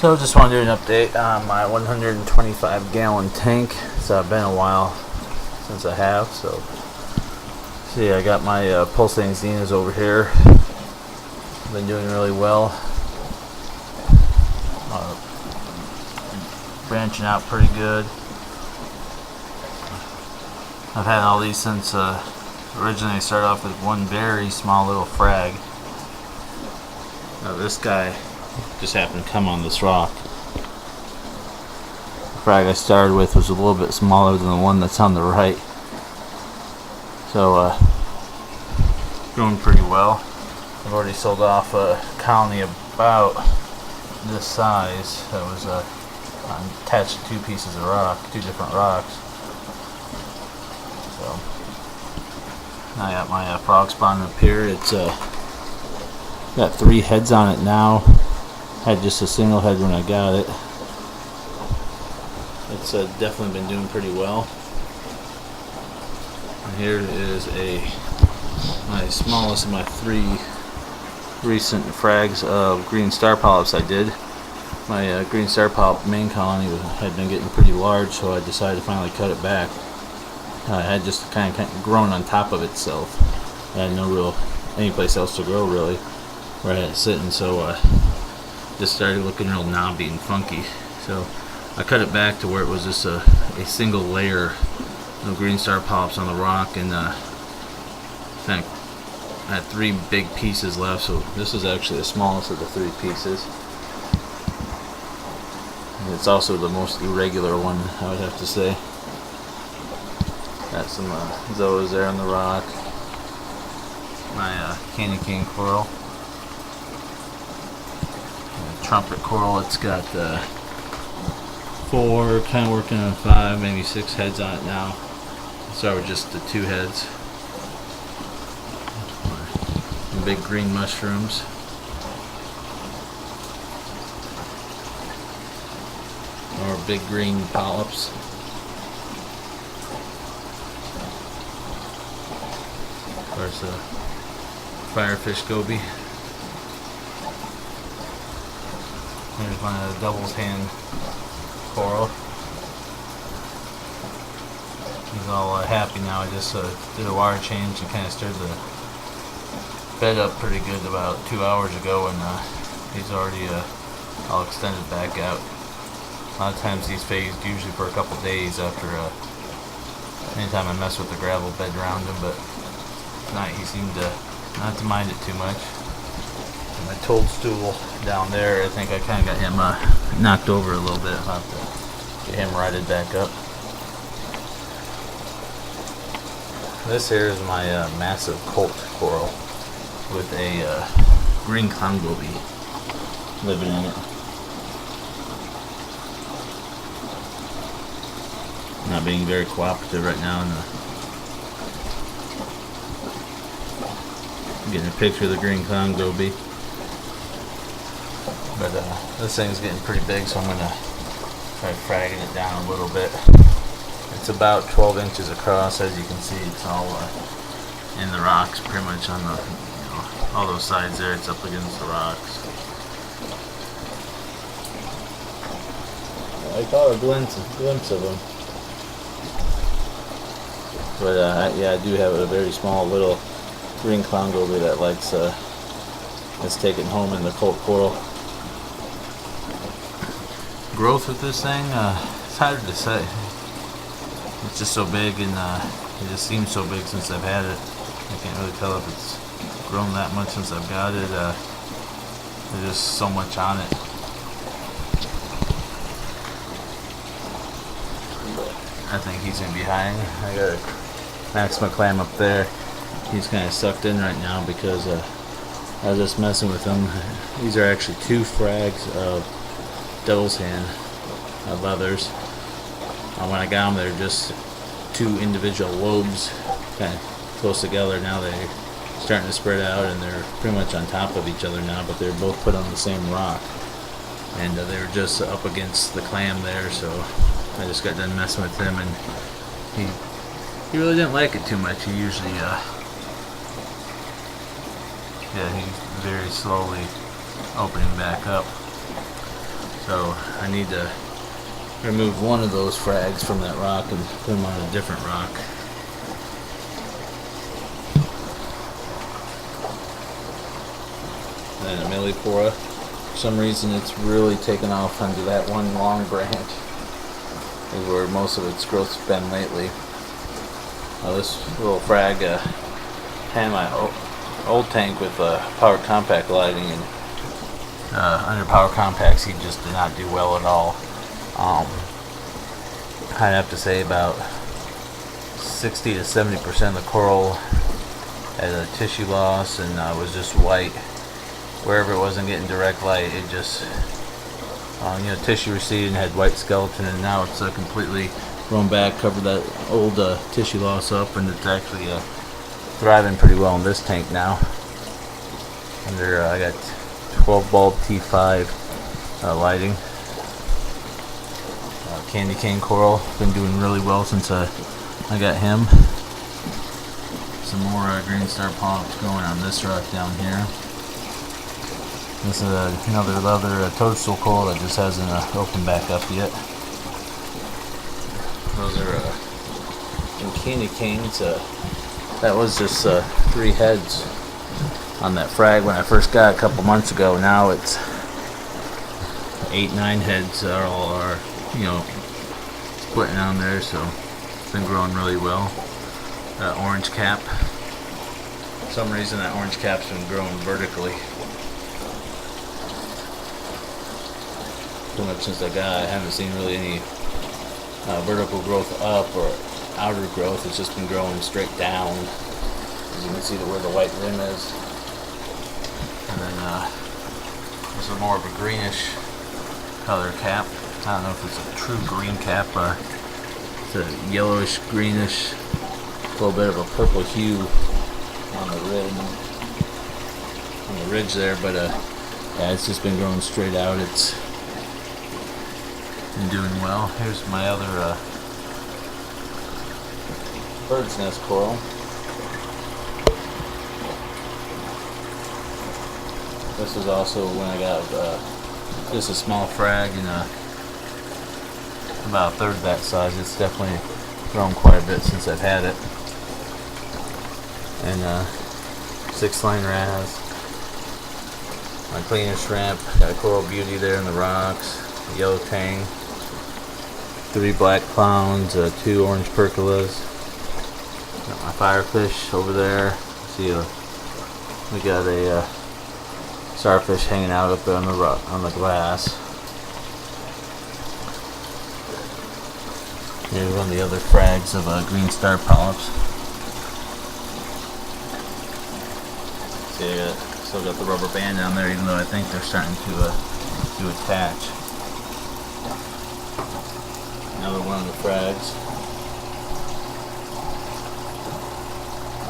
So just want to do an update on my 125 gallon tank. It's been a while since I have. So see, I got my pulsating Xenas over here. Been doing really well. Branching out pretty good. I've had all these since originally I started off with one very small little frag. Now this guy just happened to come on this rock. The frag I started with was a little bit smaller than the one that's on the right. So going pretty well. I've already sold off a colony about this size that was attached to two pieces of rock, two different rocks. So now I got my frog spawn up here. It's got 3 heads on it now. Had just a single head when I got it. It's definitely been doing pretty well. And here is my smallest of my 3 recent frags of green star polyps I did. My green star polyp main colony had been getting pretty large, so I decided to finally cut it back. It had just kind of grown on top of itself. I had no any place else to grow really where I had it sitting, so just started looking real knobby and funky. So I cut it back to where it was just a single layer of green star polyps on the rock, and I had 3 big pieces left. So this is actually the smallest of the 3 pieces. And it's also the most irregular one, I would have to say. Got some zoas there on the rock. My candy cane coral. Trumpet coral, it's got 4, kind of working on 5, maybe 6 heads on it now. So with just the 2 heads. Some big green mushrooms. Or big green polyps. Of course, firefish goby. Here's my devil's hand coral. He's all happy now. I just did a water change and kind of stirred the bed up pretty good about 2 hours ago, and he's already all extended back out. A lot of times he's phased usually for a couple days after anytime I mess with the gravel bed around him, but tonight he seemed not to mind it too much. And my toadstool down there, I think I kind of got him knocked over a little bit. I'll have to get him righted back up. This here is my massive colt coral with a green clown goby living in it. Not being very cooperative right now. Getting a picture of the green clown goby. But this thing's getting pretty big, so I'm going to try fragging it down a little bit. It's about 12 inches across. As you can see, it's all in the rocks, pretty much on the, all those sides there, it's up against the rocks. I caught a glimpse of them. But yeah, I do have a very small little green clown goby that likes that's taken home in the colt coral. Growth with this thing, it's hard to say. It's just so big, and it just seems so big since I've had it. I can't really tell if it's grown that much since I've got it. There's just so much on it. I think he's gonna be hiding. I got a Maxima clam up there. He's kind of sucked in right now because I was just messing with him. These are actually 2 frags of devil's hand leathers. When I got them, they're just 2 individual lobes kind of close together. Now they're starting to spread out, and they're pretty much on top of each other now, but they're both put on the same rock. And they were just up against the clam there, so I just got done messing with him, and he really didn't like it too much. He usually he's very slowly opening back up. So I need to remove one of those frags from that rock and put them on a different rock. And then a millipora. For some reason it's really taken off under that one long branch. Is where most of its growth's been lately. This little frag had my old tank with power compact lighting, and under power compacts he just did not do well at all. I'd have to say about 60 to 70% of the coral had a tissue loss and was just white. Wherever it wasn't getting direct light, it just tissue receded and had white skeleton, and now it's completely grown back, covered that old tissue loss up, and it's actually thriving pretty well in this tank now. Under I got 12 bulb T5 lighting. Candy cane coral, been doing really well since I got him. Some more green star polyps growing on this rock down here. This is another leather toadstool coral that just hasn't opened back up yet. Those are candy canes. That was just 3 heads on that frag when I first got it a couple months ago. Now it's 8, 9 heads are splitting on there, so it's been growing really well. Orange cap. For some reason that orange cap's been growing vertically. Pretty much since I got it, I haven't seen really any vertical growth up or outer growth. It's just been growing straight down. As you can see where the white rim is. And then this is more of a greenish color cap. I don't know if it's a true green cap. It's a yellowish greenish, a little bit of a purple hue on the ridge there, but yeah, it's just been growing straight out. It's been doing well. Here's my other bird's nest coral. This is also when I got just a small frag and about a third that size. It's definitely grown quite a bit since I've had it. And 6-line raz. My cleaner shrimp. Got a coral beauty there in the rocks. A yellow tang. 3 black clowns. 2 orange percolas. Got my firefish over there. See, we got a starfish hanging out up there on the glass. Here's one of the other frags of green star polyps. See, I still got the rubber band down there, even though I think they're starting to attach. Another one of the frags.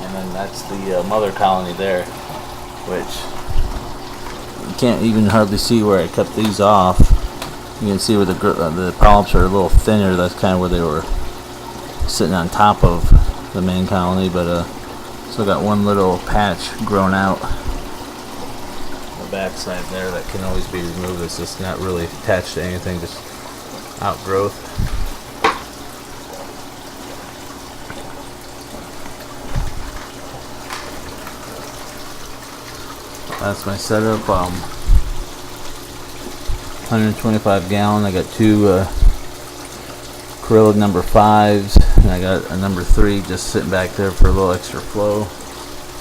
And then that's the mother colony there, which you can't even hardly see where I cut these off. You can see where the polyps are a little thinner. That's kind of where they were sitting on top of the main colony, but still got one little patch grown out on the back side there that can always be removed. It's just not really attached to anything, just outgrowth. That's my setup. 125 gallon. I got 2 acrylic number 5s, and I got a number 3 just sitting back there for a little extra flow.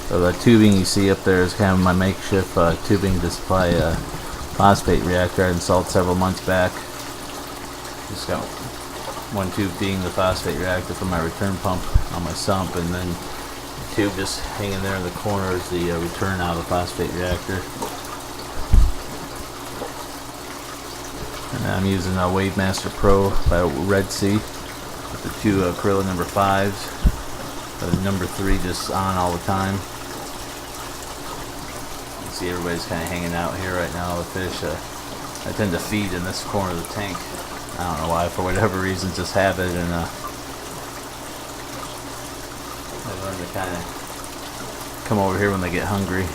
So the tubing you see up there is kind of my makeshift tubing to supply a phosphate reactor I installed several months back. Just got one tube being the phosphate reactor for my return pump on my sump, and then the tube just hanging there in the corner is the return out of the phosphate reactor. And I'm using a Wavemaster Pro by Red Sea with the 2 acrylic number 5s. The number 3 just on all the time. You can see everybody's kind of hanging out here right now. The fish, I tend to feed in this corner of the tank. I don't know why, for whatever reason, just habit, and I learn to kind of come over here when they get hungry.